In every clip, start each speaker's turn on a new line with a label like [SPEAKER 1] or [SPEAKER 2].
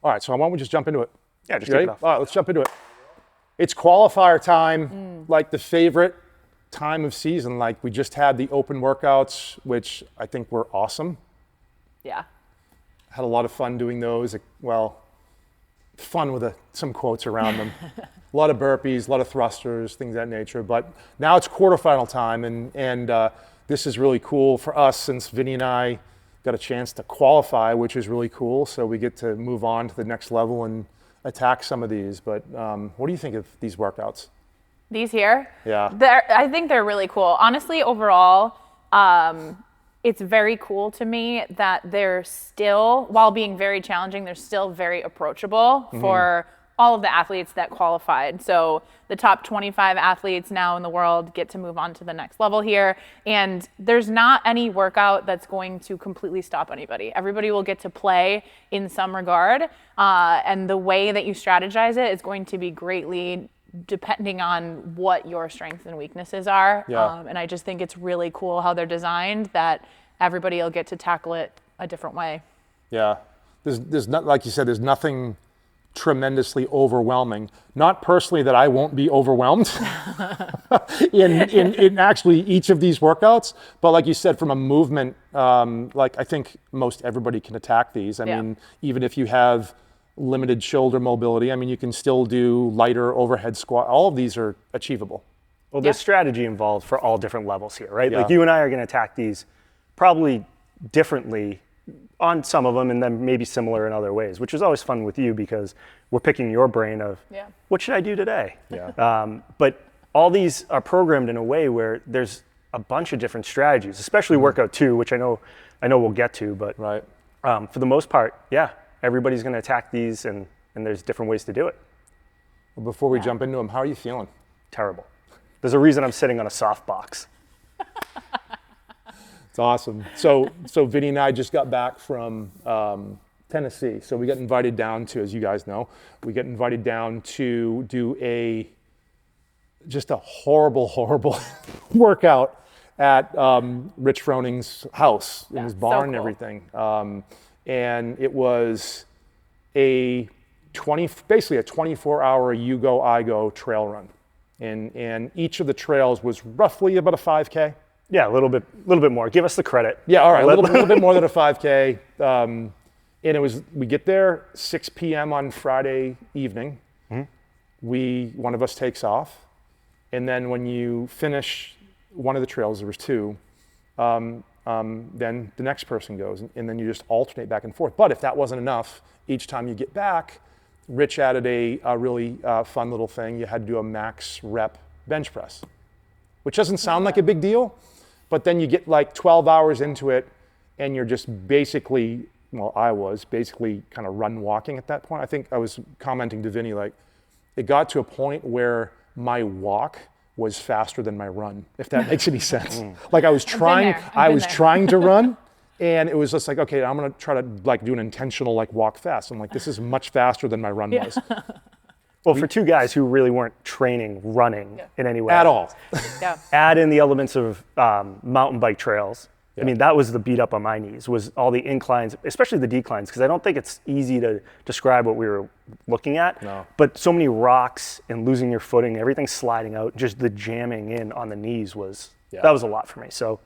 [SPEAKER 1] All right, so why don't we just jump into it?
[SPEAKER 2] Yeah, just
[SPEAKER 1] You ready?
[SPEAKER 2] kick it off.
[SPEAKER 1] All right, let's jump into it. It's qualifier time, like the favorite time of season. Like we just had the open workouts, which I think were awesome.
[SPEAKER 3] Yeah.
[SPEAKER 1] Had a lot of fun doing those. Well, fun with some quotes around them. A lot of burpees, a lot of thrusters, things of that nature. But now it's quarterfinal time, and this is really cool for us since Vinny and I got a chance to qualify, which is really cool. So we get to move on to the next level and attack some of these. But what do you think of these workouts?
[SPEAKER 3] These here?
[SPEAKER 1] Yeah.
[SPEAKER 3] I think they're really cool. Honestly, overall, it's very cool to me that they're still, while being very challenging, they're still very approachable for all of the athletes that qualified. So the top 25 athletes now in the world get to move on to the next level here. And there's not any workout that's going to completely stop anybody. Everybody will get to play in some regard. And the way that you strategize it is going to be greatly depending on what your strengths and weaknesses are.
[SPEAKER 1] Yeah.
[SPEAKER 3] And I just think it's really cool how they're designed, that everybody will get to tackle it a different way.
[SPEAKER 1] Yeah. There's not, like you said, there's nothing tremendously overwhelming. Not personally that I won't be overwhelmed in actually each of these workouts, but like you said, from a movement, like I think most everybody can attack these. I mean, even if you have limited shoulder mobility, I mean, you can still do lighter overhead squat. All of these are achievable.
[SPEAKER 2] Well, there's strategy involved for all different levels here, right?
[SPEAKER 1] Yeah.
[SPEAKER 2] Like you and I are going to attack these probably differently on some of them and then maybe similar in other ways, which is always fun with you because we're picking your brain of what should I do today?
[SPEAKER 1] Yeah.
[SPEAKER 2] But all these are programmed in a way where there's a bunch of different strategies, especially workout 2, which I know we'll get to, but for the most part, everybody's going to attack these and there's different ways to do it.
[SPEAKER 1] Well, before we jump into them, how are you feeling?
[SPEAKER 2] Terrible. There's a reason I'm sitting on a soft box.
[SPEAKER 1] It's awesome. So Vinny and I just got back from Tennessee. So we got invited down to, as you guys know, we got invited down to do just a horrible workout at Rich Froning's house in his barn and everything. And it was basically a 24-hour you go, I go trail run. And each of the trails was roughly about a 5K.
[SPEAKER 2] Yeah, a little bit more. Give us the credit.
[SPEAKER 1] Yeah, all right, a little bit more than a 5K. And we get there 6 p.m. on Friday evening. One of us takes off. And then when you finish one of the trails, there was 2, then the next person goes. And then you just alternate back and forth. But if that wasn't enough, each time you get back, Rich added a really fun little thing. You had to do a max rep bench press, which doesn't sound like a big deal. But then you get like 12 hours into it and you're just basically, I was basically kind of run walking at that point. I think I was commenting to Vinny, like it got to a point where my walk was faster than my run, if that makes any sense. Like I was trying to run and it was just like, okay, I'm gonna try to like do an intentional like walk fast. I'm like, this is much faster than my run was.
[SPEAKER 2] Well, for 2 guys who really weren't training running in any way.
[SPEAKER 1] At all.
[SPEAKER 2] Add in the elements of mountain bike trails. I mean, that was the beat up on my knees, was all the inclines, especially the declines, because I don't think it's easy to describe what we were looking at.
[SPEAKER 1] No.
[SPEAKER 2] But so many rocks and losing your footing, everything sliding out, just the jamming in on the knees that was a lot for me. So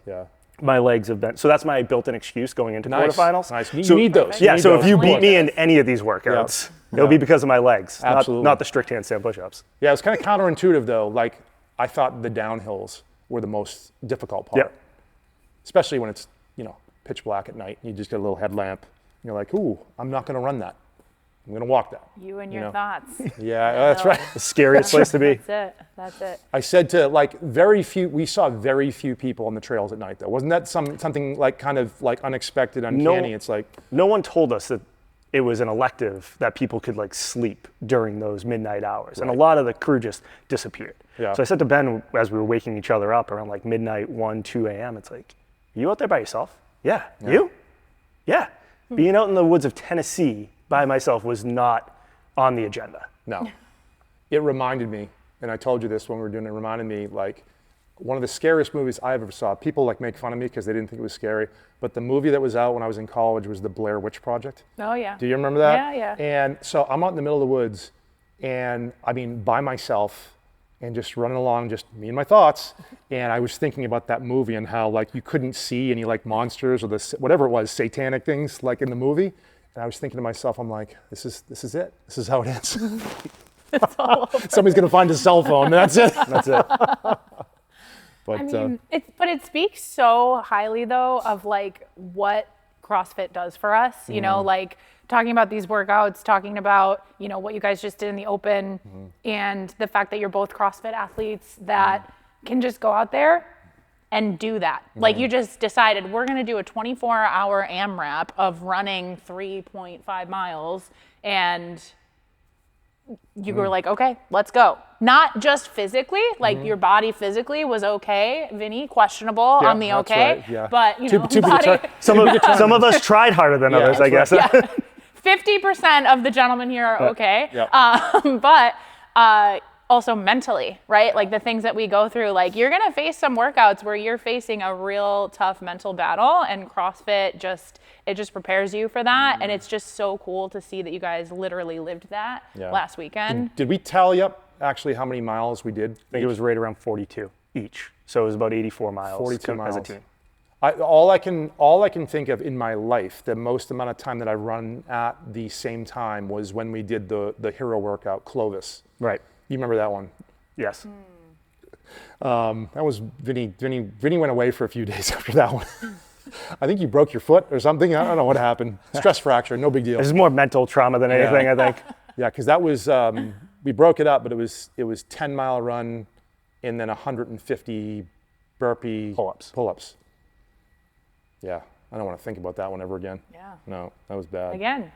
[SPEAKER 2] my legs have been, so that's my built-in excuse going into quarterfinals.
[SPEAKER 1] Nice, you need those.
[SPEAKER 2] Yeah, so if you beat me in any of these workouts, it'll be because of my legs, not the strict handstand pushups.
[SPEAKER 1] Yeah, it was kind of counterintuitive though. Like I thought the downhills were the most difficult part, especially when it's pitch black at night. You just get a little headlamp. And you're like, ooh, I'm not going to run that. I'm going to walk that.
[SPEAKER 3] You and your thoughts.
[SPEAKER 1] Yeah, that's right.
[SPEAKER 2] The scariest place to be.
[SPEAKER 3] That's it.
[SPEAKER 1] I said to we saw very few people on the trails at night though. Wasn't that something like kind of like unexpected, uncanny? It's like
[SPEAKER 2] no one told us that it was an elective that people could like sleep during those midnight hours. And a lot of the crew just disappeared. Yeah. So I said to Ben as we were waking each other up around like midnight, 1, 2 a.m., it's like, you out there by yourself? Yeah. You? Yeah. Being out in the woods of Tennessee by myself was not on the agenda.
[SPEAKER 1] No. It reminded me, and I told you this when we were doing it, reminded me like one of the scariest movies I ever saw. People like make fun of me because they didn't think it was scary, but the movie that was out when I was in college was the Blair Witch Project.
[SPEAKER 3] Oh yeah.
[SPEAKER 1] Do you remember that?
[SPEAKER 3] Yeah, yeah.
[SPEAKER 1] And so I'm out in the middle of the woods, and I mean by myself, and just running along, just me and my thoughts. And I was thinking about that movie and how like you couldn't see any like monsters or whatever it was, satanic things like in the movie. And I was thinking to myself, I'm like, this is it. This is how it ends.
[SPEAKER 3] It's all over.
[SPEAKER 1] Somebody's gonna find his cell phone. That's it. That's it. But
[SPEAKER 3] I mean, it speaks so highly though of like what CrossFit does for us. You know, like talking about these workouts, talking about, you know, what you guys just did in the open, and the fact that you're both CrossFit athletes that can just go out there and do that. Like you just decided we're gonna do a 24-hour AMRAP of running 3.5 miles, and you were like, okay, let's go. Not just physically, like your body physically was okay. Vinny, questionable on the okay,
[SPEAKER 1] right, yeah.
[SPEAKER 3] but you know,
[SPEAKER 1] To be
[SPEAKER 3] body,
[SPEAKER 1] determined.
[SPEAKER 2] Some of us tried harder than others, I guess.
[SPEAKER 3] yeah. 50% of the gentlemen here are okay.
[SPEAKER 1] Yeah.
[SPEAKER 3] But also mentally, right? Like the things that we go through, like you're gonna face some workouts where you're facing a real tough mental battle, and CrossFit just prepares you for that. And it's just so cool to see that you guys literally lived that last weekend.
[SPEAKER 1] Did we tally up actually how many miles we did?
[SPEAKER 2] I think it was right around 42 each. So it was about 84 miles
[SPEAKER 1] 42 miles.
[SPEAKER 2] as a team.
[SPEAKER 1] All I can think of in my life, the most amount of time that I run at the same time was when we did the hero workout, Clovis.
[SPEAKER 2] Right.
[SPEAKER 1] You remember that one?
[SPEAKER 2] Yes.
[SPEAKER 1] That was Vinny went away for a few days after that one. I think you broke your foot or something. I don't know what happened. Stress fracture, no big deal.
[SPEAKER 2] This is more mental trauma than anything, I think.
[SPEAKER 1] Yeah, because that was, we broke it up, but it was 10-mile run and then 150 burpee pull-ups. Yeah, I don't want to think about that one ever again.
[SPEAKER 3] Yeah.
[SPEAKER 1] No, that was bad.
[SPEAKER 3] Again,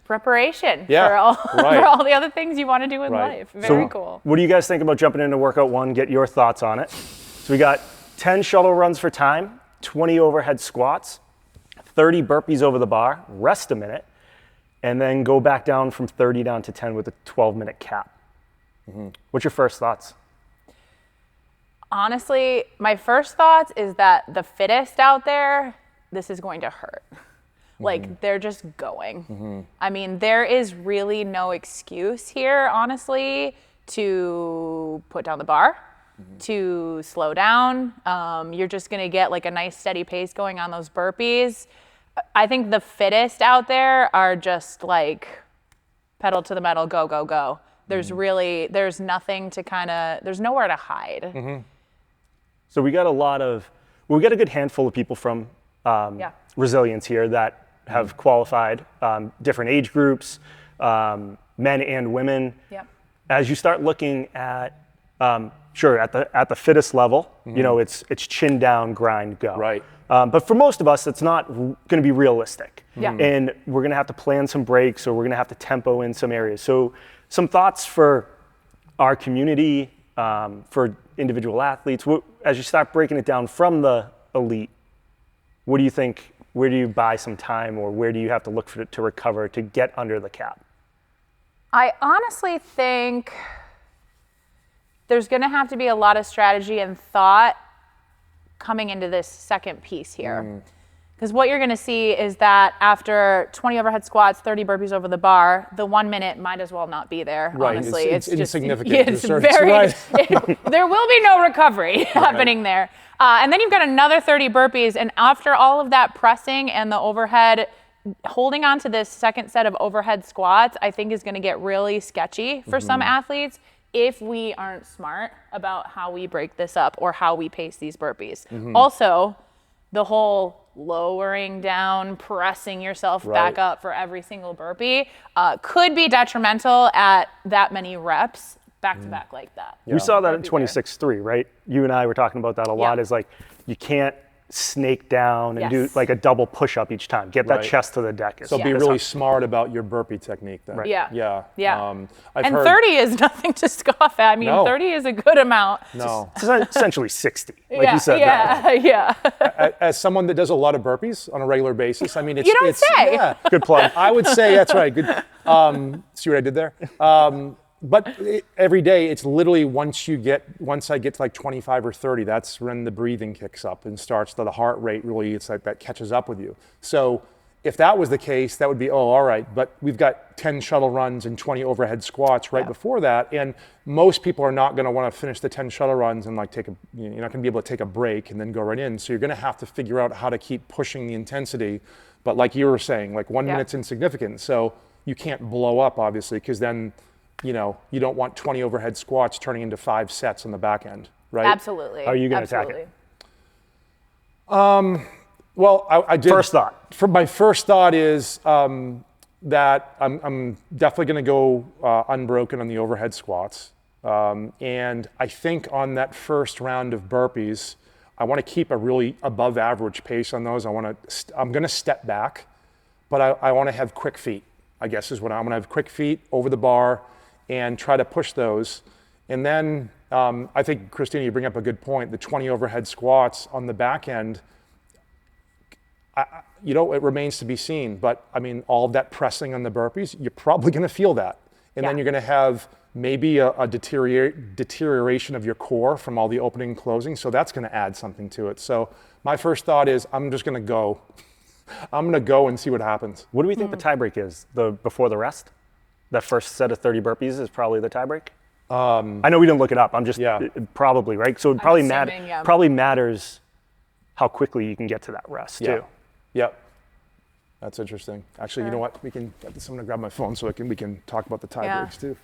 [SPEAKER 3] preparation
[SPEAKER 1] Yeah,
[SPEAKER 3] for all
[SPEAKER 1] right.
[SPEAKER 3] for all the other things you want to do in
[SPEAKER 1] Right.
[SPEAKER 3] life. Very
[SPEAKER 2] So
[SPEAKER 3] cool.
[SPEAKER 2] what do you guys think about jumping into workout one? Get your thoughts on it. So we got 10 shuttle runs for time, 20 overhead squats, 30 burpees over the bar, rest a minute, and then go back down from 30 down to 10 with a 12-minute cap. What's your first thoughts?
[SPEAKER 3] Honestly, my first thoughts is that the fittest out there, this is going to hurt. Like they're just going. I mean, there is really no excuse here, honestly, to put down the bar, to slow down. You're just gonna get like a nice steady pace going on those burpees. I think the fittest out there are just like pedal to the metal, go, go, go. There's nothing to there's nowhere to hide.
[SPEAKER 2] So we got a good handful of people from Resilience here that have qualified, different age groups, men and women.
[SPEAKER 3] Yep.
[SPEAKER 2] As you start looking at, at the fittest level, you know, it's chin down, grind, go.
[SPEAKER 1] Right.
[SPEAKER 2] But for most of us, it's not going to be realistic.
[SPEAKER 3] Yeah.
[SPEAKER 2] And we're going to have to plan some breaks, or we're going to have to tempo in some areas. So some thoughts for our community, for individual athletes, as you start breaking it down from the elite, what do you think? Where do you buy some time, or where do you have to look for it to recover to get under the cap?
[SPEAKER 3] I honestly think there's going to have to be a lot of strategy and thought coming into this second piece here. Because what you're going to see is that after 20 overhead squats, 30 burpees over the bar, the 1 minute might as well not be there,
[SPEAKER 1] Right.
[SPEAKER 3] honestly.
[SPEAKER 1] It's
[SPEAKER 3] just
[SPEAKER 1] insignificant.
[SPEAKER 3] It's
[SPEAKER 1] Sure.
[SPEAKER 3] very,
[SPEAKER 1] Right.
[SPEAKER 3] there will be no recovery happening there. And then you've got another 30 burpees. And after all of that pressing and the overhead, holding on to this second set of overhead squats, I think is going to get really sketchy for some athletes if we aren't smart about how we break this up or how we pace these burpees. Also, the whole lowering down, pressing yourself back up for every single burpee could be detrimental at that many reps back to back like that.
[SPEAKER 2] You saw that at 26.3, right? You and I were talking about that a lot. Is like you can't snake down and do like a double push-up each time. Get that chest to the deck.
[SPEAKER 1] So be really smart about your burpee technique then.
[SPEAKER 2] Right.
[SPEAKER 3] Yeah.
[SPEAKER 1] I've
[SPEAKER 3] And
[SPEAKER 1] heard,
[SPEAKER 3] 30 is nothing to scoff at. I mean,
[SPEAKER 1] No.
[SPEAKER 3] 30 is a good amount.
[SPEAKER 1] No.
[SPEAKER 2] It's essentially 60, like you said.
[SPEAKER 3] Yeah.
[SPEAKER 1] As someone that does a lot of burpees on a regular basis, I mean, it's...
[SPEAKER 3] You don't
[SPEAKER 1] it's,
[SPEAKER 3] say.
[SPEAKER 1] Yeah.
[SPEAKER 2] Good plug.
[SPEAKER 1] I would say that's right. Good. See what I did there? every day, it's literally once I get to like 25 or 30, that's when the breathing kicks up and starts the heart rate really, it's like that catches up with you. So if that was the case, that would be, all right, but we've got 10 shuttle runs and 20 overhead squats right before that. And most people are not gonna wanna finish the 10 shuttle runs and like you're not gonna be able to take a break and then go right in. So you're gonna have to figure out how to keep pushing the intensity. But like you were saying, like 1 minute's insignificant. So you can't blow up obviously, because then, you don't want 20 overhead squats turning into 5 sets on the back end, right?
[SPEAKER 3] Absolutely.
[SPEAKER 2] How are you gonna attack it?
[SPEAKER 1] Well, I did.
[SPEAKER 2] First thought.
[SPEAKER 1] My first thought is that I'm definitely going to go unbroken on the overhead squats. And I think on that first round of burpees, I want to keep a really above average pace on those. I'm going to step back, but I want to have quick feet, I guess is what I'm going to have quick feet over the bar and try to push those. And then I think, Christina, you bring up a good point. The 20 overhead squats on the back end, it remains to be seen, but I mean, all of that pressing on the burpees, you're probably going to feel that. And then you're going to have maybe a deterioration of your core from all the opening and closing. So that's going to add something to it. So my first thought is I'm just going to go. I'm going to go and see what happens.
[SPEAKER 2] What do we think the tiebreak is? Before the rest? That first set of 30 burpees is probably the tiebreak? I know we didn't look it up. I'm just probably, right? So it probably matters how quickly you can get to that rest too.
[SPEAKER 1] Yep. That's interesting. Actually, you know what? I'm gonna grab my phone so we can talk about the tie breaks too.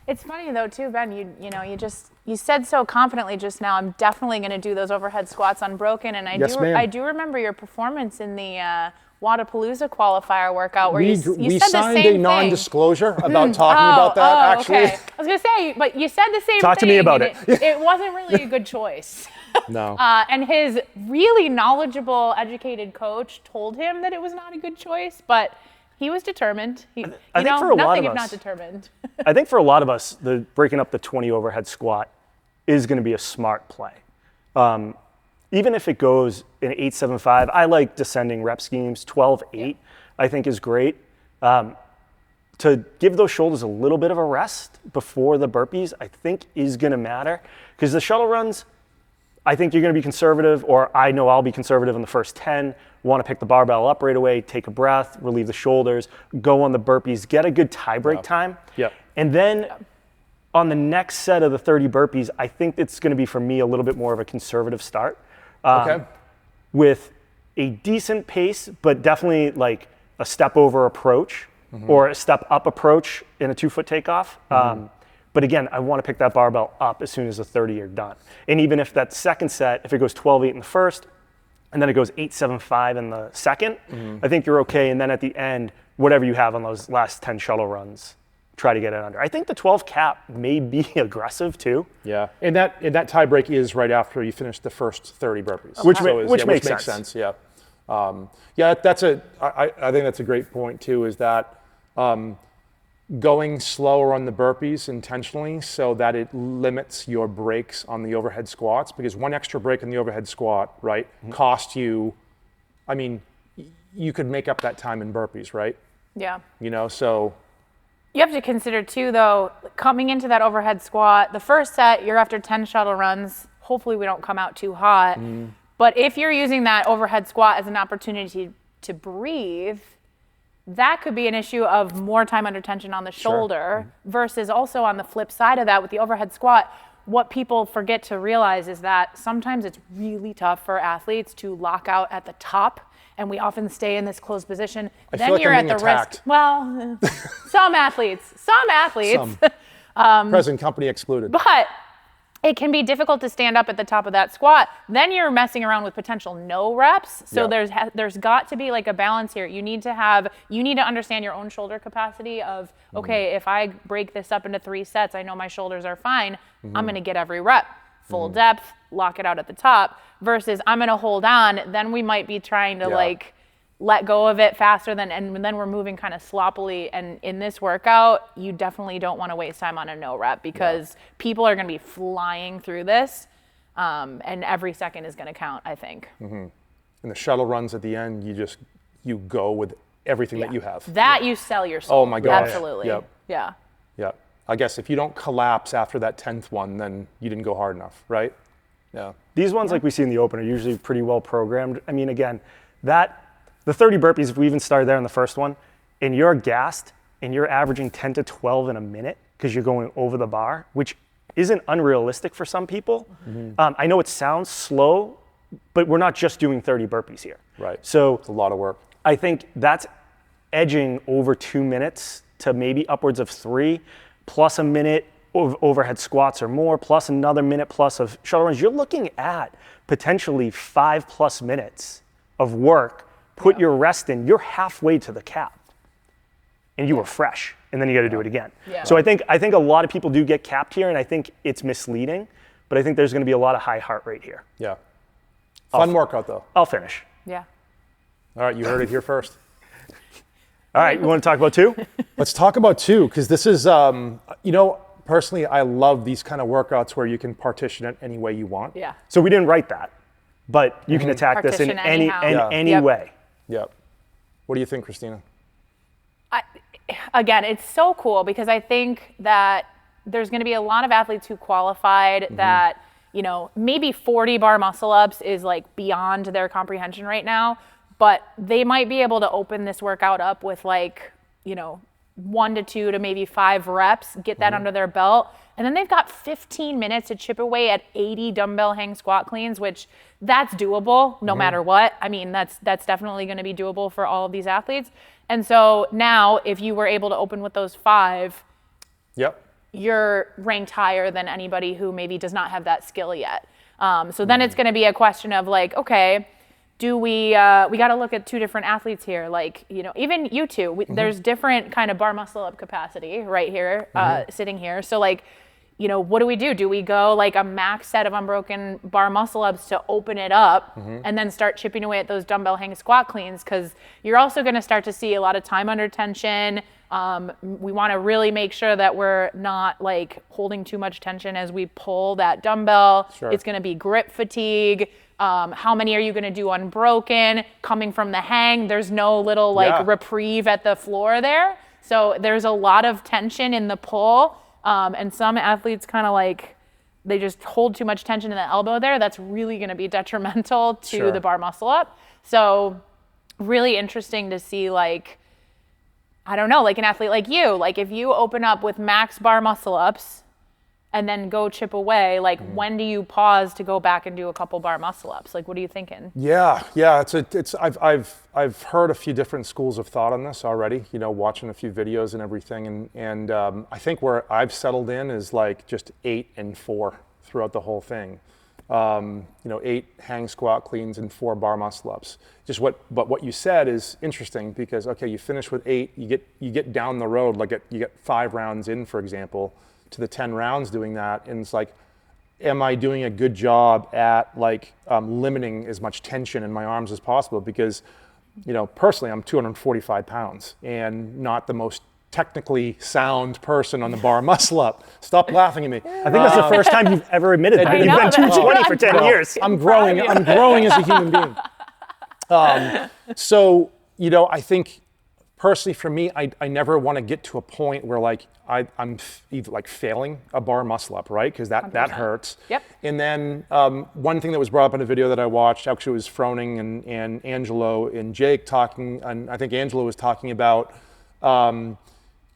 [SPEAKER 3] It's funny though too, Ben, you said so confidently just now, I'm definitely gonna do those overhead squats unbroken. And I do remember your performance in the Wodapalooza qualifier workout where you said the same thing.
[SPEAKER 1] We signed a non-disclosure about talking about that actually.
[SPEAKER 3] Okay. I was gonna say, but you said the same thing.
[SPEAKER 2] Talk to me about it.
[SPEAKER 3] It wasn't really a good choice.
[SPEAKER 1] No.
[SPEAKER 3] And his really knowledgeable, educated coach told him that it was not a good choice, but he was determined.
[SPEAKER 2] I think for a lot of us,
[SPEAKER 3] not determined.
[SPEAKER 2] I think for a lot of us, the breaking up the 20 overhead squat is going to be a smart play. Even if it goes in 8-7-5, I like descending rep schemes. 12-8, I think is great. To give those shoulders a little bit of a rest before the burpees, I think is going to matter, because the shuttle runs, I think you're going to be conservative, or I know I'll be conservative in the first 10, want to pick the barbell up right away, take a breath, relieve the shoulders, go on the burpees, get a good tie break time. And then on the next set of the 30 burpees, I think it's going to be, for me, a little bit more of a conservative start. With a decent pace, but definitely like a step over approach or a step up approach in a 2-foot takeoff. But again, I want to pick that barbell up as soon as the 30 are done. And even if that second set, if it goes 12-8 in the first, and then it goes 8-7-5 in the second, I think you're okay. And then at the end, whatever you have on those last 10 shuttle runs, try to get it under. I think the 12 cap may be aggressive too.
[SPEAKER 1] Yeah, and that tie break is right after you finish the first 30 burpees.
[SPEAKER 2] Which makes sense.
[SPEAKER 1] Yeah. I think that's a great point too, is that going slower on the burpees intentionally so that it limits your breaks on the overhead squats, because one extra break in the overhead squat, right, cost you, I mean, you could make up that time in burpees, right?
[SPEAKER 3] Yeah.
[SPEAKER 1] So.
[SPEAKER 3] You have to consider too, though, coming into that overhead squat, the first set, you're after 10 shuttle runs. Hopefully we don't come out too hot. But if you're using that overhead squat as an opportunity to breathe, that could be an issue of more time under tension on the shoulder versus also on the flip side of that with the overhead squat. What people forget to realize is that sometimes it's really tough for athletes to lock out at the top, and we often stay in this closed position.
[SPEAKER 1] Then you're at the risk.
[SPEAKER 3] Well, some athletes.
[SPEAKER 1] Present company excluded.
[SPEAKER 3] But it can be difficult to stand up at the top of that squat. Then you're messing around with potential no reps. So there's got to be like a balance here. You need to understand your own shoulder capacity of, okay, if I break this up into 3 sets, I know my shoulders are fine. I'm going to get every rep. Full depth, lock it out at the top, versus I'm going to hold on. Then we might be trying to like let go of it faster and then we're moving kind of sloppily. And in this workout, you definitely don't want to waste time on a no rep, because people are going to be flying through this, and every second is going to count, I think.
[SPEAKER 1] And the shuttle runs at the end, you go with everything that you have.
[SPEAKER 3] That you sell your soul.
[SPEAKER 1] Oh my gosh.
[SPEAKER 3] Absolutely.
[SPEAKER 1] Yep. I guess if you don't collapse after that 10th one, then you didn't go hard enough, right? Yeah.
[SPEAKER 2] These ones, like we see in the open, are usually pretty well programmed. I mean, again, the 30 burpees, if we even started there in the first one, and you're gassed and you're averaging 10 to 12 in a minute because you're going over the bar, which isn't unrealistic for some people. I know it sounds slow, but we're not just doing 30 burpees here.
[SPEAKER 1] Right.
[SPEAKER 2] So
[SPEAKER 1] it's a lot of work.
[SPEAKER 2] I think that's edging over 2 minutes to maybe upwards of 3, plus a minute of overhead squats or more, plus another minute plus of shuttle runs. You're looking at potentially 5+ minutes of work. Put your rest in, you're halfway to the cap. And you were fresh, and then you got to do it again. Yeah. So I think a lot of people do get capped here, and I think it's misleading, but I think there's going to be a lot of high heart rate here.
[SPEAKER 1] Yeah. Fun workout, though.
[SPEAKER 2] I'll finish.
[SPEAKER 3] Yeah.
[SPEAKER 1] All right, you heard it here first.
[SPEAKER 2] All right, you want to talk about 2?
[SPEAKER 1] Let's talk about 2, because this is, personally, I love these kind of workouts where you can partition it any way you want.
[SPEAKER 3] Yeah.
[SPEAKER 2] So we didn't write that, but you can attack this in any way.
[SPEAKER 1] Yep. What do you think, Christina?
[SPEAKER 3] Again, it's so cool because I think that there's going to be a lot of athletes who qualified that, maybe 40 bar muscle ups is like beyond their comprehension right now, but they might be able to open this workout up with 1 to 2 to maybe 5 reps, get that under their belt. And then they've got 15 minutes to chip away at 80 dumbbell hang squat cleans, which that's doable no matter what. I mean, that's definitely going to be doable for all of these athletes. And so now if you were able to open with those 5, you're ranked higher than anybody who maybe does not have that skill yet. So then it's going to be a question of okay, do we got to look at 2 different athletes here. Even you two, there's different kind of bar muscle up capacity right here, sitting here. So what do? Do we go a max set of unbroken bar muscle ups to open it up and then start chipping away at those dumbbell hang squat cleans? Because you're also going to start to see a lot of time under tension. We want to really make sure that we're not holding too much tension as we pull that dumbbell. Sure. It's going to be grip fatigue. How many are you going to do unbroken? Coming from the hang, there's no little reprieve at the floor there. So there's a lot of tension in the pull. And some athletes kind of they just hold too much tension in the elbow there. That's really going to be detrimental to the bar muscle up. So really interesting to see I don't know, an athlete like you, if you open up with max bar muscle ups and then go chip away, when do you pause to go back and do a couple bar muscle ups? What are you thinking?
[SPEAKER 1] Yeah. I've heard a few different schools of thought on this already, watching a few videos and everything. And I think where I've settled in is just 8 and 4 throughout the whole thing. 8 hang squat cleans and 4 bar muscle ups. But what you said is interesting because, okay, you finish with 8, you get down the road, you get 5 rounds in, for example, to the 10 rounds doing that. And it's am I doing a good job at limiting as much tension in my arms as possible? Because, personally, I'm 245 pounds and not the most technically sound person on the bar muscle up. Stop laughing at me.
[SPEAKER 2] I think that's the first time you've ever admitted that. You've been 220 for 10 years.
[SPEAKER 1] I'm growing as a human being. I think personally for me, I never want to get to a point where I'm either failing a bar muscle up, right? Because that hurts.
[SPEAKER 3] Yep.
[SPEAKER 1] And then one thing that was brought up in a video that I watched, actually it was Froning and Angelo and Jake talking, and I think Angelo was talking about,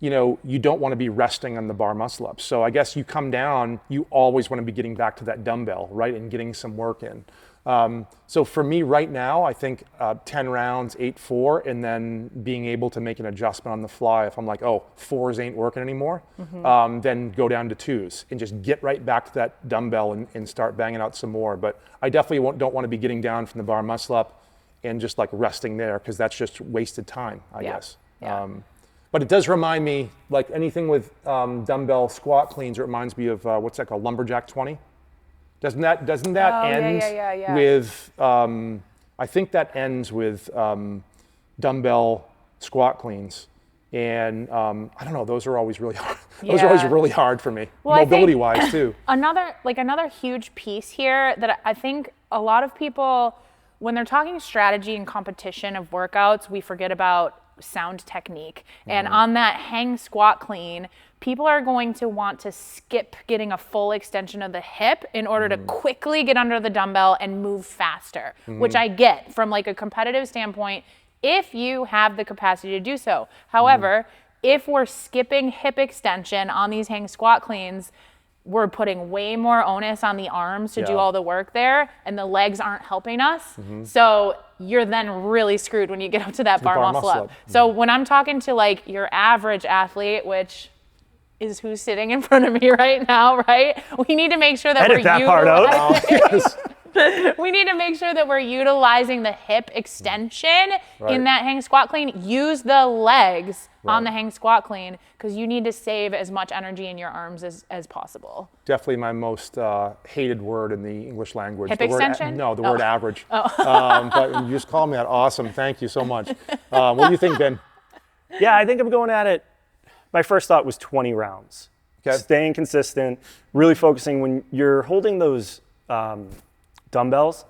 [SPEAKER 1] you don't want to be resting on the bar muscle ups. So I guess you come down, you always want to be getting back to that dumbbell, right? And getting some work in. So for me right now, I think 10 rounds, 8-4, and then being able to make an adjustment on the fly. If I'm 4s ain't working anymore, then go down to 2s and just get right back to that dumbbell and start banging out some more. But I definitely don't want to be getting down from the bar muscle up and just resting there because that's just wasted time, I guess.
[SPEAKER 3] Yeah.
[SPEAKER 1] But it does remind me, anything with dumbbell squat cleans, it reminds me of what's that called, lumberjack 20? Doesn't that end with, I think that ends with dumbbell squat cleans. And I don't know, those are always really hard. Those are always really hard for me, mobility-wise too.
[SPEAKER 3] Another huge piece here that I think a lot of people, when they're talking strategy and competition of workouts, we forget about sound technique. And on that hang squat clean, people are going to want to skip getting a full extension of the hip in order to quickly get under the dumbbell and move faster, which I get from like a competitive standpoint if you have the capacity to do so. However, if we're skipping hip extension on these hang squat cleans, we're putting way more onus on the arms to do all the work there, and the legs aren't helping us. So you're then really screwed when you get up to that bar muscle up. So when I'm talking to like your average athlete, which is who's sitting in front of me right now, right? We need to make sure that
[SPEAKER 2] Edit that part out.
[SPEAKER 3] we need to make sure that we're utilizing the hip extension in that hang squat clean. Use the legs on the hang squat clean, because you need to save as much energy in your arms as possible.
[SPEAKER 1] Definitely my most hated word in the English language.
[SPEAKER 3] Hip
[SPEAKER 1] the
[SPEAKER 3] extension?
[SPEAKER 1] Word, the word average. But you just called me that. Awesome. Thank you so much. What do you think, Ben?
[SPEAKER 2] Yeah, I think I'm going at it. My first thought was 20 rounds.
[SPEAKER 1] Okay.
[SPEAKER 2] Staying consistent, really focusing when you're holding those dumbbells.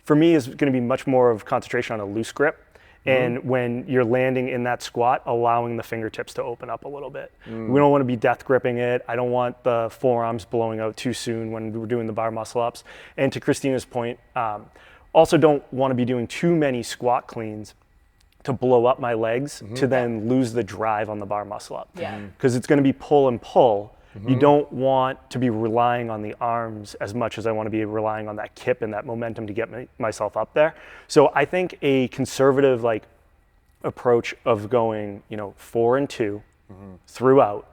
[SPEAKER 2] For me, is going to be much more of concentration on a loose grip. And when you're landing in that squat, allowing the fingertips to open up a little bit. We don't want to be death gripping it. I don't want the forearms blowing out too soon when we're doing the bar muscle ups. And to Christina's point, also don't want to be doing too many squat cleans to blow up my legs to then lose the drive on the bar muscle up. Because it's going to be pull and pull. You don't want to be relying on the arms as much as I want to be relying on that kip and that momentum to get myself up there. So I think a conservative like approach of going, 4 and 2 throughout,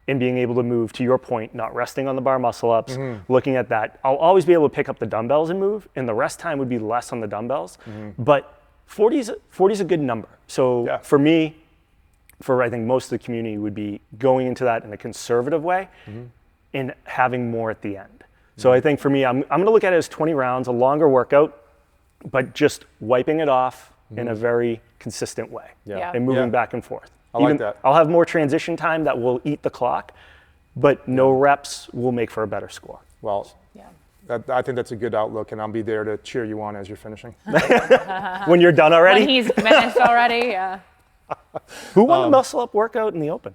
[SPEAKER 2] and being able to move, to your point, not resting on the bar muscle ups, looking at that. I'll always be able to pick up the dumbbells and move, and the rest time would be less on the dumbbells. But 40 is a good number. So for me, for I think most of the community, would be going into that in a conservative way and having more at the end. So I think for me, I'm going to look at it as 20 rounds, a longer workout, but just wiping it off in a very consistent way and moving back and forth.
[SPEAKER 1] I like that.
[SPEAKER 2] I'll have more transition time that will eat the clock, but no reps will make for a better score.
[SPEAKER 1] Well, I think that's a good outlook, and I'll be there to cheer you on as you're finishing.
[SPEAKER 2] When you're done already?
[SPEAKER 3] When he's finished already,
[SPEAKER 2] Who won the muscle up workout in the open?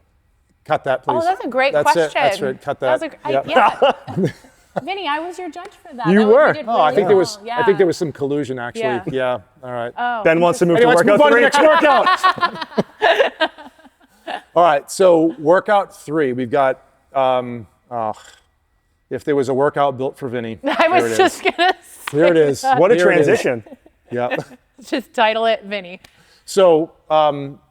[SPEAKER 1] Cut that, please.
[SPEAKER 3] Oh, that's a great
[SPEAKER 1] That's
[SPEAKER 3] question.
[SPEAKER 1] It. That's right. Cut that.
[SPEAKER 3] Vinny, I was your judge for that.
[SPEAKER 2] You were.
[SPEAKER 1] I think there was. I think there was some collusion, actually. Yeah. All right.
[SPEAKER 2] Ben wants to move to
[SPEAKER 1] Let's
[SPEAKER 2] workout
[SPEAKER 1] move on to
[SPEAKER 2] 3.
[SPEAKER 1] the next workout. All right. So workout 3, we've got. If there was a workout built for Vinny,
[SPEAKER 3] I was just gonna say.
[SPEAKER 1] Here it is.
[SPEAKER 2] What a transition.
[SPEAKER 1] Yeah.
[SPEAKER 3] Just title it Vinny.
[SPEAKER 1] So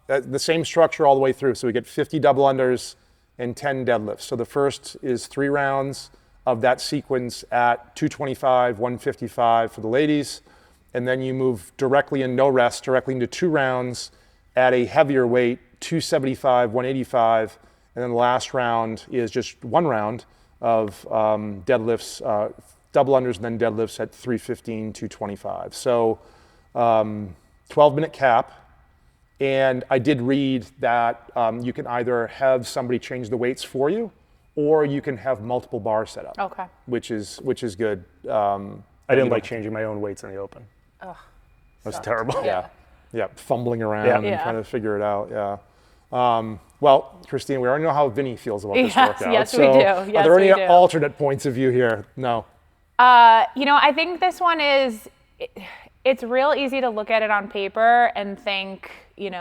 [SPEAKER 1] the same structure all the way through. So we get 50 double unders and 10 deadlifts. So the first is 3 rounds of that sequence at 225, 155 for the ladies. And then you move directly in no rest, directly into 2 rounds at a heavier weight, 275, 185. And then the last round is just 1 round of deadlifts, double unders and then deadlifts at 315, 225. So 12-minute cap. And I did read that you can either have somebody change the weights for you, or you can have multiple bars set up.
[SPEAKER 3] Okay.
[SPEAKER 1] Which is good.
[SPEAKER 2] I didn't like changing my own weights in the open.
[SPEAKER 3] Ugh,
[SPEAKER 2] That's terrible.
[SPEAKER 1] Yeah, fumbling around and trying to figure it out. Well, Christine, we already know how Vinny feels about this workout.
[SPEAKER 3] Yes,
[SPEAKER 1] so
[SPEAKER 3] we do.
[SPEAKER 1] Are there any alternate points of view here? No.
[SPEAKER 3] I think this one is. It's real easy to look at it on paper and think, hit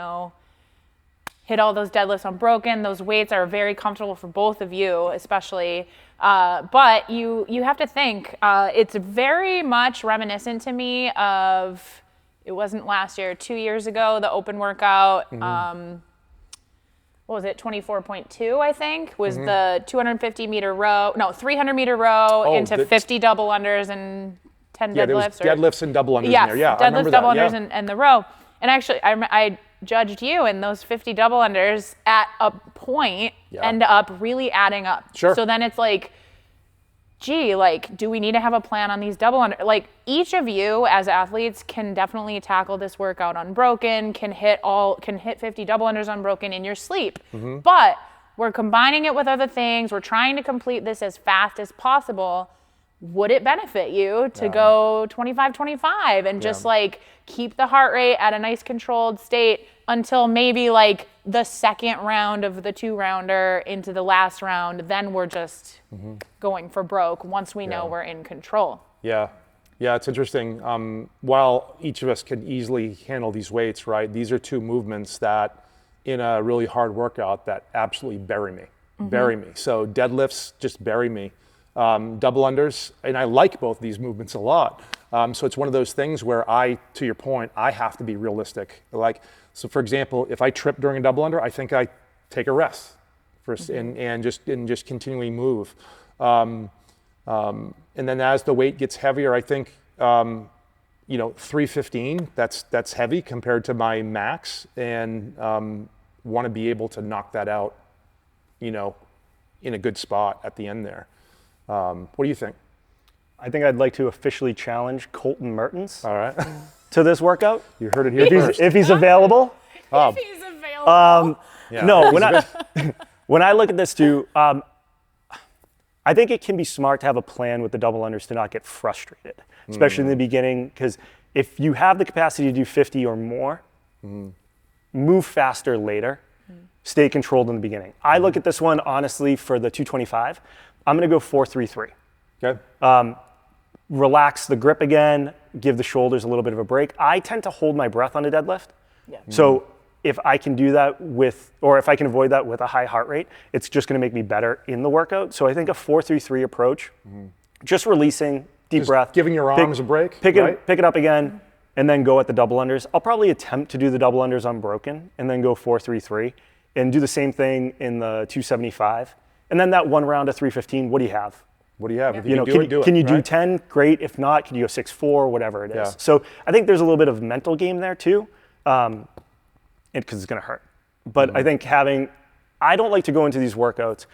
[SPEAKER 3] all those deadlifts unbroken. Those weights are very comfortable for both of you, especially. But you have to think, it's very much reminiscent to me of, it wasn't last year, 2 years ago, the open workout. What was it, 24.2, I think, was the 250 meter row, 300 meter row into 50 double unders and 10 deadlifts.
[SPEAKER 1] There was deadlifts and double unders in there. Yeah, I remember
[SPEAKER 3] deadlifts, double
[SPEAKER 1] that.
[SPEAKER 3] unders, and the row. And actually, I judged you, and those 50 double unders at a point end up really adding up.
[SPEAKER 1] Sure.
[SPEAKER 3] So then it's like, gee, do we need to have a plan on these double under? Each of you as athletes can definitely tackle this workout unbroken, can hit 50 double unders unbroken in your sleep. But we're combining it with other things. We're trying to complete this as fast as possible. Would it benefit you to go 25-25 and just keep the heart rate at a nice controlled state until maybe the second round of the 2-rounder into the last round, then we're just going for broke once we know we're in control.
[SPEAKER 1] Yeah. Yeah, it's interesting. While each of us can easily handle these weights, right? These are two movements that in a really hard workout that absolutely bury me. So deadlifts just bury me. Double unders, and I like both these movements a lot. So it's one of those things where to your point, I have to be realistic. So for example, if I trip during a double under, I think I take a rest first and just continually move. And then as the weight gets heavier, I think 315, that's heavy compared to my max, and want to be able to knock that out, in a good spot at the end there. What do you think?
[SPEAKER 2] I think I'd like to officially challenge Colton Mertens
[SPEAKER 1] All right.
[SPEAKER 2] to this workout.
[SPEAKER 1] You heard it here first.
[SPEAKER 2] If he's available.
[SPEAKER 3] If he's available.
[SPEAKER 2] No, when I look at this too, I think it can be smart to have a plan with the double unders to not get frustrated, especially in the beginning, because if you have the capacity to do 50 or more, move faster later, stay controlled in the beginning. I look at this one, honestly, for the 225, I'm going to go 4-3-3.
[SPEAKER 1] Okay.
[SPEAKER 2] Relax the grip again, give the shoulders a little bit of a break. I tend to hold my breath on a deadlift. Yeah. So if I can do that if I can avoid that with a high heart rate, it's just going to make me better in the workout. So I think a 4-3-3 approach, just releasing, deep breath.
[SPEAKER 1] Giving your arms a break.
[SPEAKER 2] Pick it up again, and then go at the double unders. I'll probably attempt to do the double unders unbroken, and then go 4-3-3, and do the same thing in the 275. And then that one round of 315, what do you have?
[SPEAKER 1] What do you have?
[SPEAKER 3] Yeah.
[SPEAKER 1] If you can do it,
[SPEAKER 2] can you do 10? Great. If not, can you go 6-4, whatever it is.
[SPEAKER 1] Yeah.
[SPEAKER 2] So I think there's a little bit of mental game there too, because it's going to hurt. But I think I don't like to go into these workouts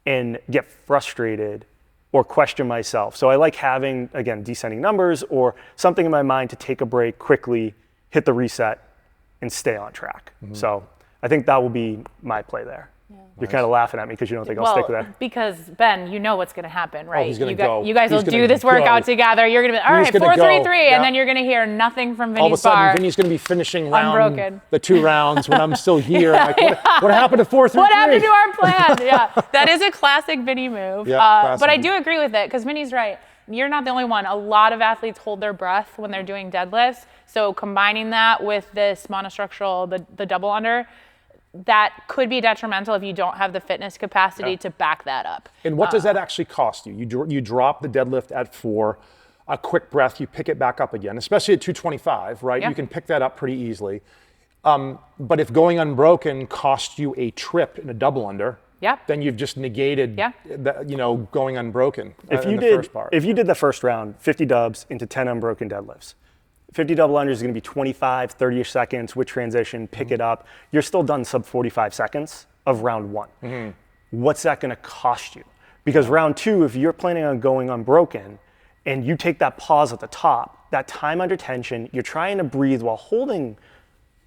[SPEAKER 2] and get frustrated or question myself. So I like having, again, descending numbers or something in my mind to take a break quickly, hit the reset, and stay on track. So I think that will be my play there. Yeah. You're kind of laughing at me because you don't think I'll stick with that.
[SPEAKER 3] Because Ben, you know what's going to happen, right?
[SPEAKER 1] He's going to go.
[SPEAKER 3] You guys will do this workout together. You're going to be, all right, 4-3-3, and then you're going to hear nothing from Vinny's bar.
[SPEAKER 1] All of a sudden, Vinny's going to be finishing the 2 rounds when I'm still here. What happened to 4-3-3?
[SPEAKER 3] What happened to our plan? Yeah, that is a classic Vinny move.
[SPEAKER 1] Yeah,
[SPEAKER 3] but I do agree with it because Vinny's right. You're not the only one. A lot of athletes hold their breath when they're doing deadlifts. So combining that with this monostructural, the double under, that could be detrimental if you don't have the fitness capacity to back that up.
[SPEAKER 1] And what does that actually cost you? You drop the deadlift at 4, a quick breath, you pick it back up again, especially at 225, right? Yeah. You can pick that up pretty easily. But if going unbroken costs you a trip in a double under, then you've just negated going unbroken in the first part.
[SPEAKER 2] If you did the first round, 50 dubs into 10 unbroken deadlifts, 50 double unders is going to be 25, 30-ish seconds with transition, pick it up. You're still done sub 45 seconds of round 1. What's that going to cost you? Because round 2, if you're planning on going unbroken and you take that pause at the top, that time under tension, you're trying to breathe while holding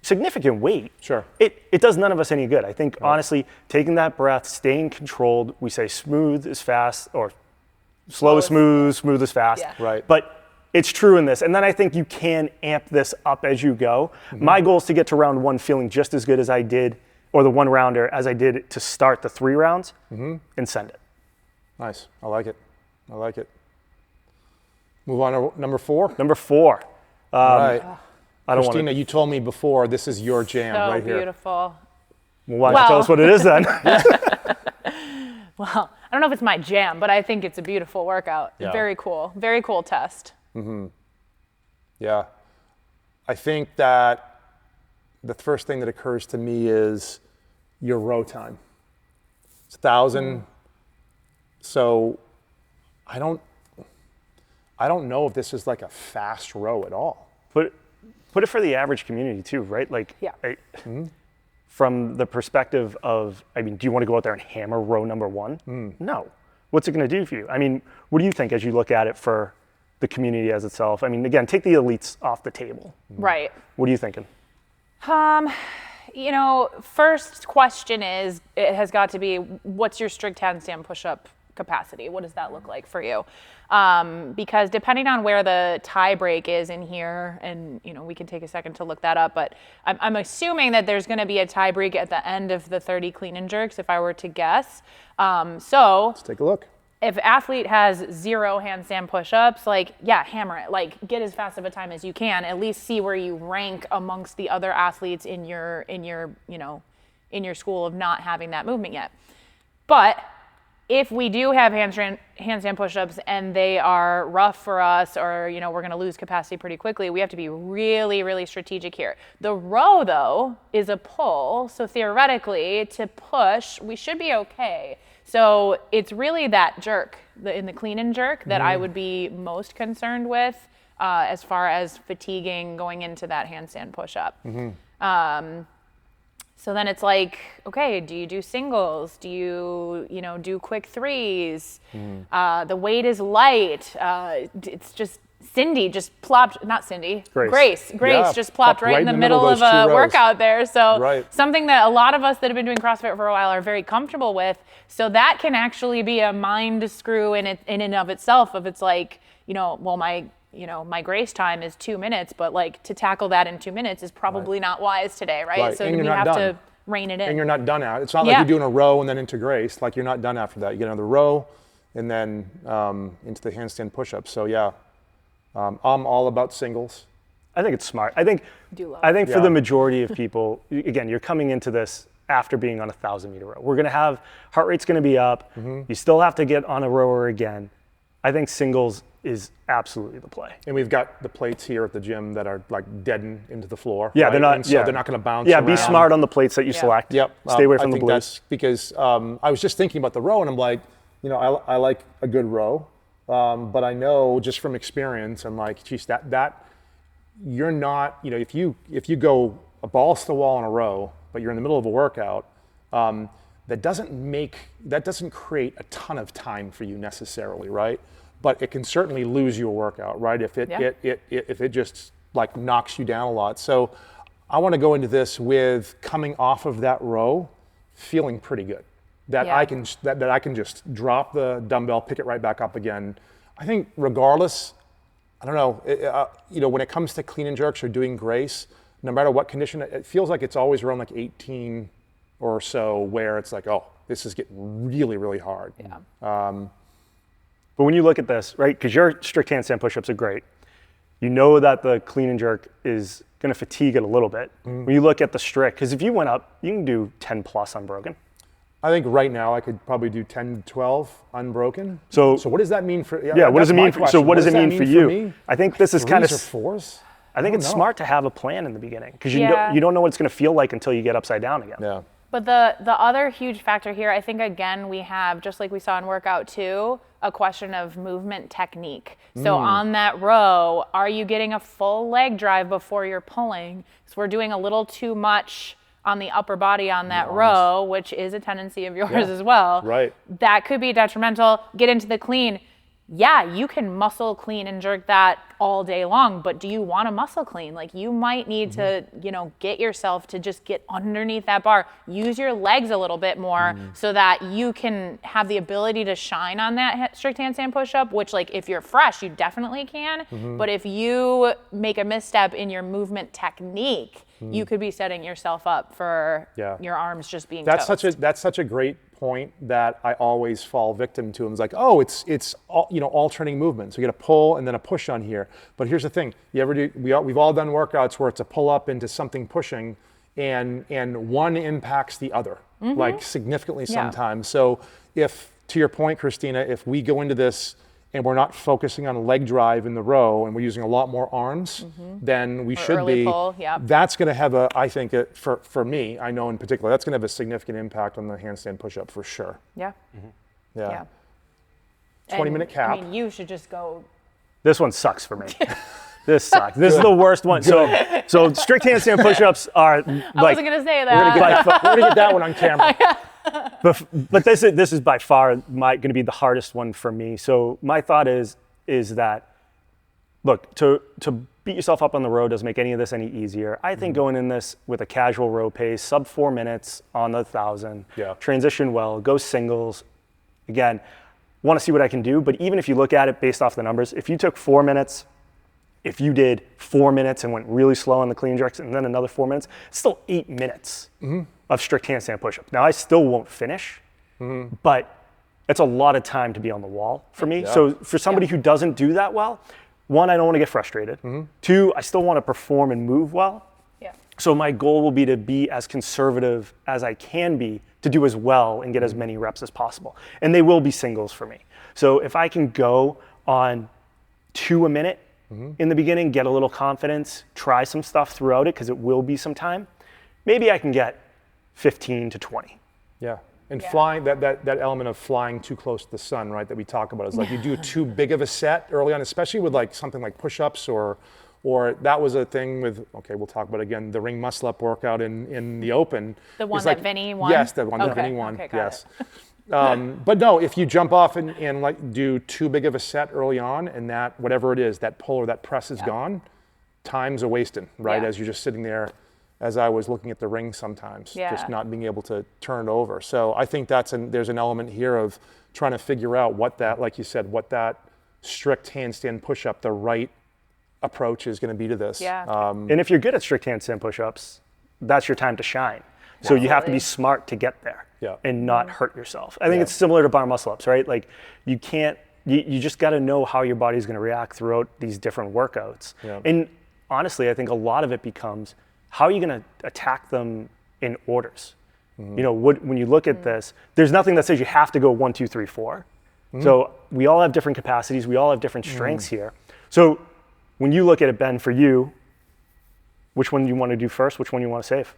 [SPEAKER 2] significant weight.
[SPEAKER 1] Sure.
[SPEAKER 2] It does none of us any good. I think, honestly, taking that breath, staying controlled, we say smooth is fast, or slow is smooth, smooth is fast.
[SPEAKER 3] Yeah.
[SPEAKER 1] Right.
[SPEAKER 2] But it's true in this. And then I think you can amp this up as you go. My goal is to get to round 1 feeling just as good as I did, or the 1 rounder, as I did to start the 3 rounds and send it.
[SPEAKER 1] Nice. I like it. Move on to number 4.
[SPEAKER 2] Number 4.
[SPEAKER 1] All right. Christina, you told me before this is your jam right here.
[SPEAKER 3] So beautiful.
[SPEAKER 2] Well, why don't you tell us what it is then?
[SPEAKER 3] Well, I don't know if it's my jam, but I think it's a beautiful workout. Yeah. Very cool. Very cool test.
[SPEAKER 1] Yeah. I think that the first thing that occurs to me is your row time. It's 1,000. So I don't know if this is like a fast row at all.
[SPEAKER 2] Put it for the average community too, right? Like, from the perspective of, do you want to go out there and hammer row number 1? No. What's it going to do for you? What do you think as you look at it for the community as itself? Again, take the elites off the table.
[SPEAKER 3] Right.
[SPEAKER 2] What are you thinking?
[SPEAKER 3] First question is, it has got to be, what's your strict handstand push-up capacity? What does that look like for you? Because depending on where the tie break is in here, and we can take a second to look that up, but I'm assuming that there's going to be a tie break at the end of the 30 clean and jerks if I were to guess. So
[SPEAKER 1] let's take a look.
[SPEAKER 3] If athlete has 0 handstand push-ups, hammer it. Get as fast of a time as you can. At least see where you rank amongst the other athletes in your school of not having that movement yet. But if we do have handstand push-ups and they are rough for us, or we're going to lose capacity pretty quickly, we have to be really, really strategic here. The row, though, is a pull, so theoretically, to push, we should be okay. So it's really that jerk, in the clean and jerk, that I would be most concerned with as far as fatiguing going into that handstand push-up. So then it's okay, do you do singles? Do you, do quick threes? The weight is light. It's just Cindy just plopped, not Cindy, Grace just plopped right in the middle of a workout there. So something that a lot of us that have been doing CrossFit for a while are very comfortable with. So that can actually be a mind screw in and of itself. If it's my Grace time is 2 minutes, but to tackle that in 2 minutes is probably not wise today, right? So we have to rein it in.
[SPEAKER 1] And you're not done out. It's not like you're doing a row and then into Grace. You're not done after that. You get another row and then into the handstand push-ups. So I'm all about singles.
[SPEAKER 2] I think it's smart. I think for the majority of people, again, you're coming into this after being on a 1,000-meter row. We're going to have, heart rate's going to be up. You still have to get on a rower again. I think singles is absolutely the play.
[SPEAKER 1] And we've got the plates here at the gym that are deadened into the floor.
[SPEAKER 2] Yeah, they're not.
[SPEAKER 1] They're not going to bounce.
[SPEAKER 2] Yeah,
[SPEAKER 1] around.
[SPEAKER 2] be smart on the plates that you select.
[SPEAKER 1] Yep.
[SPEAKER 2] Stay away from the
[SPEAKER 1] think
[SPEAKER 2] blues.
[SPEAKER 1] That's because I was just thinking about the row, and I'm I like a good row, but I know just from experience, I'm geez, that you're not. If you go a balls to the wall in a row, but you're in the middle of a workout. That doesn't create a ton of time for you necessarily, right? But it can certainly lose you a workout, right? If it just knocks you down a lot. So I want to go into this with coming off of that row, feeling pretty good. I can just drop the dumbbell, pick it right back up again. I think regardless, I don't know, when it comes to clean and jerks or doing Grace, no matter what condition, it feels like it's always around 18 or so where it's this is getting really, really hard.
[SPEAKER 2] But when you look at this, right, because your strict handstand push-ups are great, you know that the clean and jerk is going to fatigue it a little bit. When you look at the strict, because if you went up, you can do 10 plus unbroken.
[SPEAKER 1] I think right now I could probably do 10 to 12 unbroken.
[SPEAKER 2] So
[SPEAKER 1] what does that mean for?
[SPEAKER 2] What does it mean for? So what does it mean for you?
[SPEAKER 1] Me?
[SPEAKER 2] I think this is kind of
[SPEAKER 1] 4s.
[SPEAKER 2] I think it's smart to have a plan in the beginning because you don't know what it's going to feel like until you get upside down again.
[SPEAKER 1] Yeah.
[SPEAKER 3] But the other huge factor here, I think, again, we have, just like we saw in workout 2, a question of movement technique. So on that row, are you getting a full leg drive before you're pulling? So we're doing a little too much on the upper body on that row, which is a tendency of yours as well.
[SPEAKER 1] Right.
[SPEAKER 3] That could be detrimental. Get into the clean. Yeah, you can muscle clean and jerk that all day long, but do you want to muscle clean? You might need to, get yourself to just get underneath that bar. Use your legs a little bit more so that you can have the ability to shine on that strict handstand push-up, which if you're fresh, you definitely can. But if you make a misstep in your movement technique, you could be setting yourself up for your arms just being toast.
[SPEAKER 1] That's such a great point that I always fall victim to. It's it's alternating movements. So you get a pull and then a push on here. But here's the thing: we've all done workouts where it's a pull up into something pushing, and one impacts the other significantly sometimes. So if, to your point, Christina, if we go into this and we're not focusing on a leg drive in the row and we're using a lot more arms than we should be, that's going to have for me, I know in particular, that's going to have a significant impact on the handstand push-up for sure.
[SPEAKER 3] Yeah.
[SPEAKER 1] 20-minute cap.
[SPEAKER 3] I mean, you should just go.
[SPEAKER 2] This one sucks for me. This sucks. This is the worst one. So strict handstand push-ups are
[SPEAKER 3] I wasn't going to say that.
[SPEAKER 1] We're going to get that one on camera.
[SPEAKER 2] But this is by far going to be the hardest one for me. So my thought is that, look, to beat yourself up on the road doesn't make any of this any easier. I think going in this with a casual row pace, sub 4 minutes on the 1,000, transition well, go singles. Again, want to see what I can do. But even if you look at it based off the numbers, if you took 4 minutes, if you did 4 minutes and went really slow on the clean and jerks and then another 4 minutes, it's still 8 minutes of strict handstand push-ups. Now I still won't finish, but it's a lot of time to be on the wall for me. So for somebody who doesn't do that well, one, I don't want to get frustrated. Two, I still want to perform and move well. So my goal will be to be as conservative as I can be to do as well and get as many reps as possible. And they will be singles for me. So if I can go on 2 a minute in the beginning, get a little confidence, try some stuff throughout it, because it will be some time, maybe I can get 15 to 20.
[SPEAKER 1] Yeah. And flying, that element of flying too close to the sun, right, that we talk about is like you do too big of a set early on, especially with like something like push-ups or that was a thing with, okay, we'll talk about again, the ring muscle up workout in the open.
[SPEAKER 3] The one that Vinny won?
[SPEAKER 1] Yes, the one that Vinny won, yes. But no, if you jump off and like do too big of a set early on and that, whatever it is, that pull or that press is gone, time's a wasting, right? As you're just sitting there, as I was looking at the ring sometimes, just not being able to turn it over. So I think there's an element here of trying to figure out what that, like you said, what that strict handstand push-up, the right approach is going to be to this.
[SPEAKER 2] And if you're good at strict handstand push-ups, that's your time to shine. So you have to be smart to get there and not hurt yourself. I think it's similar to bar muscle ups, right? Like you can't, you just got to know how your body's going to react throughout these different workouts. And honestly, I think a lot of it becomes, how are you going to attack them in orders? You know, when you look at this, there's nothing that says you have to go 1, 2, 3, 4. So we all have different capacities. We all have different strengths here. So when you look at it, Ben, for you, which one do you want to do first? Which one do you want to save?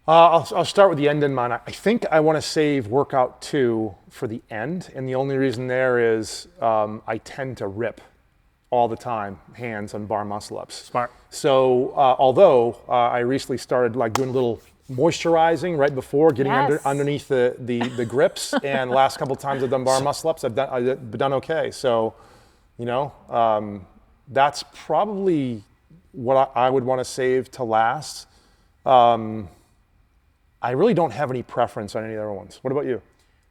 [SPEAKER 1] I'll start with the end in mind. I think I want to save workout 2 for the end. And the only reason there is I tend to rip all the time hands on bar muscle ups.
[SPEAKER 2] Smart.
[SPEAKER 1] So although I recently started like doing a little moisturizing right before, getting underneath the grips, and last couple times I've done bar muscle ups, I've done okay. So, you know, that's probably what I would want to save to last. I really don't have any preference on any other ones. What about you?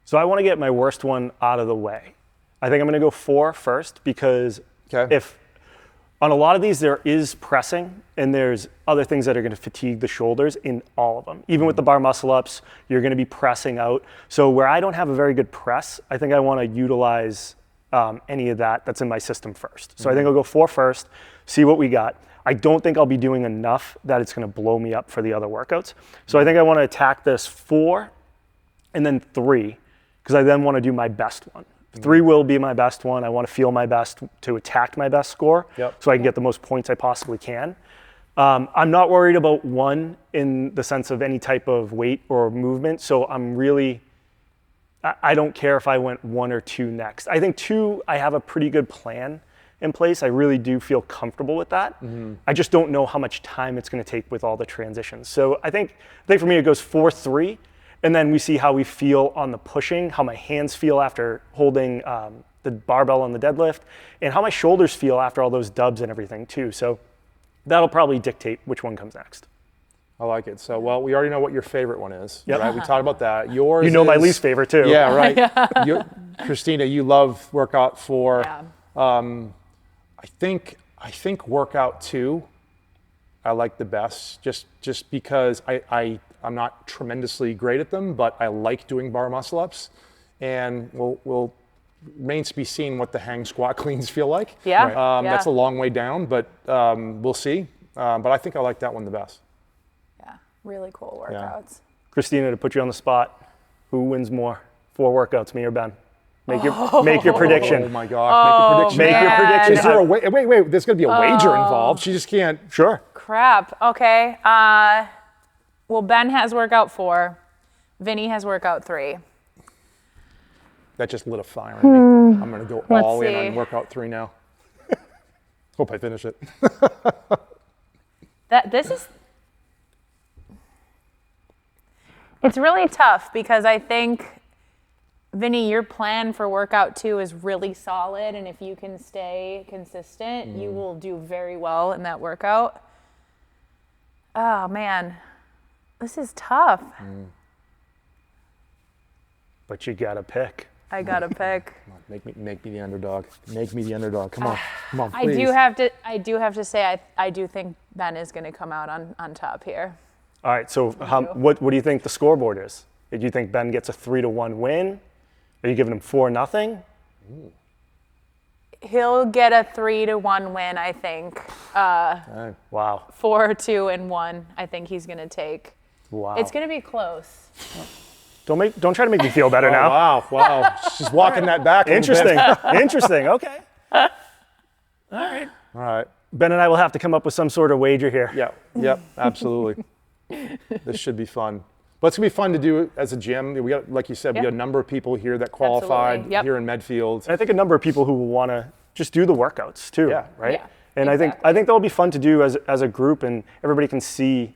[SPEAKER 2] So I want to get my worst one out of the way. I think I'm going to go 4 first, because if on a lot of these there is pressing and there's other things that are going to fatigue the shoulders in all of them. Even with the bar muscle ups, you're going to be pressing out. So where I don't have a very good press, I think I want to utilize any of that's in my system first. So I think I'll go 4 first, see what we got. I don't think I'll be doing enough that it's going to blow me up for the other workouts. So I think I want to attack this 4 and then 3, because I then want to do my best one. 3 will be my best one. I want to feel my best to attack my best score so I can get the most points I possibly can. I'm not worried about 1 in the sense of any type of weight or movement. So I don't care if I went 1 or 2 next. I think 2, I have a pretty good plan in place. I really do feel comfortable with that. I just don't know how much time it's going to take with all the transitions. So I think for me it goes 4, 3, and then we see how we feel on the pushing, how my hands feel after holding the barbell on the deadlift, and how my shoulders feel after all those dubs and everything too. So that'll probably dictate which one comes next.
[SPEAKER 1] I like it. So, well, we already know what your favorite one is. Right? We talked about that. Yours,
[SPEAKER 2] my least favorite too.
[SPEAKER 1] Yeah, right. Christina, you love workout 4. I think workout 2 I like the best, just because I'm not tremendously great at them, but I like doing bar muscle ups, and we'll remains to be seen what the hang squat cleans feel like. That's a long way down, but we'll see. But I think I like that one the best.
[SPEAKER 3] Yeah, really cool workouts.
[SPEAKER 2] Christina, to put you on the spot, who wins more, 4 workouts, me or Ben? Make your prediction.
[SPEAKER 1] Oh my gosh, make your prediction. Is there a wait, there's gonna be a wager involved. She just can't.
[SPEAKER 2] Sure.
[SPEAKER 3] Crap, okay. Well, Ben has workout 4. Vinny has workout 3.
[SPEAKER 1] That just lit a fire in me. I'm gonna go all in on workout 3 now. Hope I finish it.
[SPEAKER 3] It's really tough, because I think, Vinny, your plan for workout 2 is really solid, and if you can stay consistent, you will do very well in that workout. Oh man, this is tough.
[SPEAKER 2] But you gotta pick.
[SPEAKER 3] I gotta pick.
[SPEAKER 1] Make me the underdog. Make me the underdog. Come on, please.
[SPEAKER 3] I do have to say, I do think Ben is going to come out on top here.
[SPEAKER 2] All right. So what do you think the scoreboard is? Do you think Ben gets a 3-1 win? Are you giving him 4-0?
[SPEAKER 3] He'll get a 3-1 win, I think.
[SPEAKER 2] Wow.
[SPEAKER 3] 4-2-1. I think he's going to take.
[SPEAKER 2] Wow.
[SPEAKER 3] It's going to be close.
[SPEAKER 2] Don't try to make me feel better now.
[SPEAKER 1] Wow. She's walking that back.
[SPEAKER 2] Interesting. Interesting. Okay. All right. Ben and I will have to come up with some sort of wager here.
[SPEAKER 1] Yep, absolutely. This should be fun. But it's going to be fun to do as a gym. We got, like you said, we got a number of people here that qualified here in Medfield.
[SPEAKER 2] And I think a number of people who will want to just do the workouts too, right?
[SPEAKER 3] Yeah,
[SPEAKER 2] and exactly. I think that'll be fun to do as a group, and everybody can see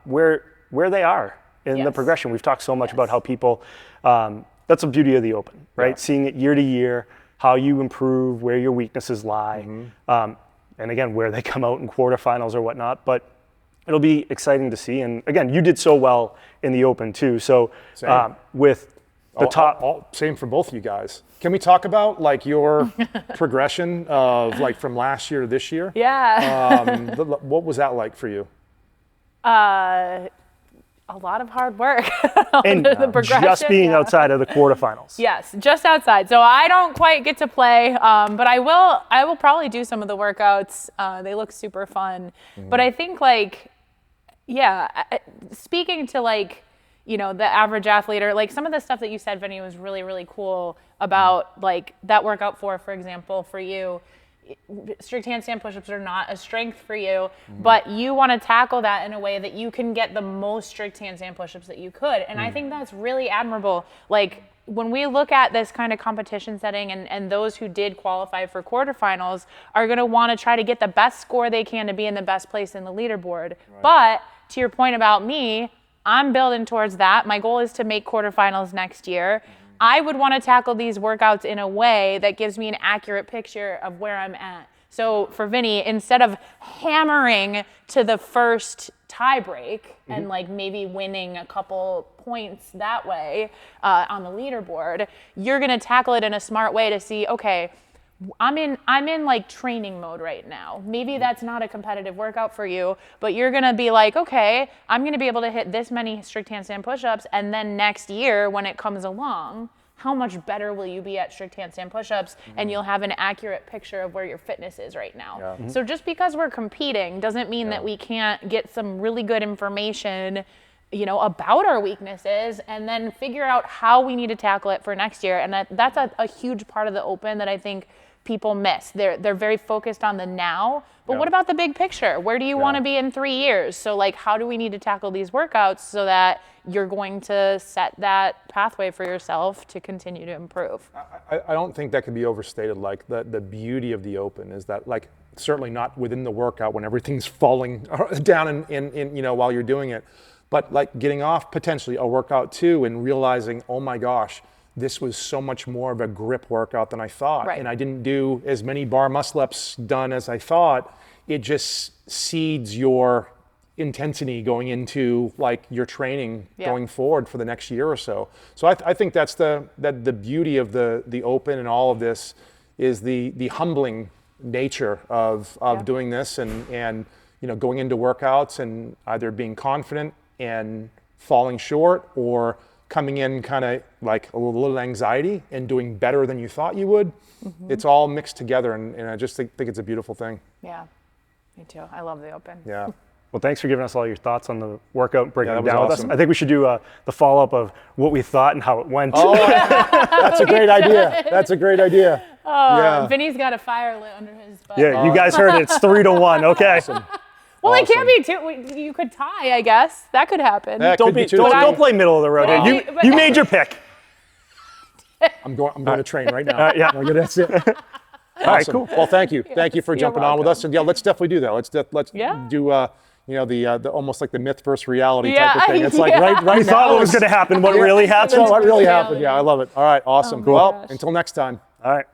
[SPEAKER 2] where they are in the progression. We've talked so much about how people, that's the beauty of the Open, right? Seeing it year to year, how you improve, where your weaknesses lie, and again, where they come out in quarterfinals or whatnot. But it'll be exciting to see. And again, you did so well in the Open too. So with the top.
[SPEAKER 1] Same for both of you guys. Can we talk about like your progression of like from last year to this year?
[SPEAKER 3] Yeah.
[SPEAKER 1] What was that like for you?
[SPEAKER 3] A lot of hard work.
[SPEAKER 2] And just being outside of the quarterfinals.
[SPEAKER 3] Yes, just outside. So I don't quite get to play, but I will probably do some of the workouts. They look super fun. But I think like, speaking to like, the average athlete, or like some of the stuff that you said, Vinny, was really, really cool about like that workout for example, for you. Strict handstand pushups are not a strength for you, but you want to tackle that in a way that you can get the most strict handstand pushups that you could. And I think that's really admirable. Like when we look at this kind of competition setting, and those who did qualify for quarterfinals are going to want to try to get the best score they can to be in the best place in the leaderboard. Right. But to your point about me, I'm building towards that. My goal is to make quarterfinals next year. I would want to tackle these workouts in a way that gives me an accurate picture of where I'm at. So for Vinny, instead of hammering to the first tie break and like maybe winning a couple points that way on the leaderboard, you're going to tackle it in a smart way to see, okay, I'm in like training mode right now. Maybe that's not a competitive workout for you, but you're going to be like, okay, I'm going to be able to hit this many strict handstand pushups, and then next year when it comes along, how much better will you be at strict handstand pushups? And you'll have an accurate picture of where your fitness is right now. So just because we're competing doesn't mean that we can't get some really good information about our weaknesses and then figure out how we need to tackle it for next year. And that's a huge part of the Open that I think people miss. They're very focused on the now, but what about the big picture? Where do you want to be in 3 years? So like, how do we need to tackle these workouts so that you're going to set that pathway for yourself to continue to improve?
[SPEAKER 1] I don't think that could be overstated. Like the beauty of the Open is that, like, certainly not within the workout when everything's falling down in while you're doing it, but like getting off potentially a workout too and realizing, oh my gosh, this was so much more of a grip workout than I thought. Right. And I didn't do as many bar muscle ups done as I thought. It just seeds your intensity going into like your training going forward for the next year or so. So I think that's the beauty of the Open and all of this is the humbling nature of doing this and going into workouts and either being confident and falling short or coming in kind of like a little anxiety and doing better than you thought you would. It's all mixed together, and I just think it's a beautiful thing.
[SPEAKER 3] Yeah, me too. I love the Open.
[SPEAKER 1] Yeah.
[SPEAKER 2] Well, thanks for giving us all your thoughts on the workout and breaking it down
[SPEAKER 1] awesome.
[SPEAKER 2] with us. I think we should do the follow-up of what we thought and how it went.
[SPEAKER 1] Oh, that's a great idea. That's a great idea.
[SPEAKER 3] Oh, Vinny's got a fire lit under his butt.
[SPEAKER 2] Yeah, you guys heard it. It's 3-1. Okay.
[SPEAKER 1] Awesome.
[SPEAKER 3] Well, it can't be two. You could tie, I guess. That could happen.
[SPEAKER 2] Don't play middle of the road.
[SPEAKER 3] Well,
[SPEAKER 2] you made your pick.
[SPEAKER 1] I'm going to train right now. That's it.
[SPEAKER 2] All right, cool.
[SPEAKER 1] Well, thank you. Thank you for jumping on with us. And let's definitely do that. Let's do the almost like the myth versus reality type of thing. It's like right
[SPEAKER 2] we
[SPEAKER 1] now.
[SPEAKER 2] thought what was going to happen. What really happened?
[SPEAKER 1] What really happened. Yeah, I love it. All right, awesome.
[SPEAKER 3] Oh,
[SPEAKER 1] well, until next time.
[SPEAKER 2] All right.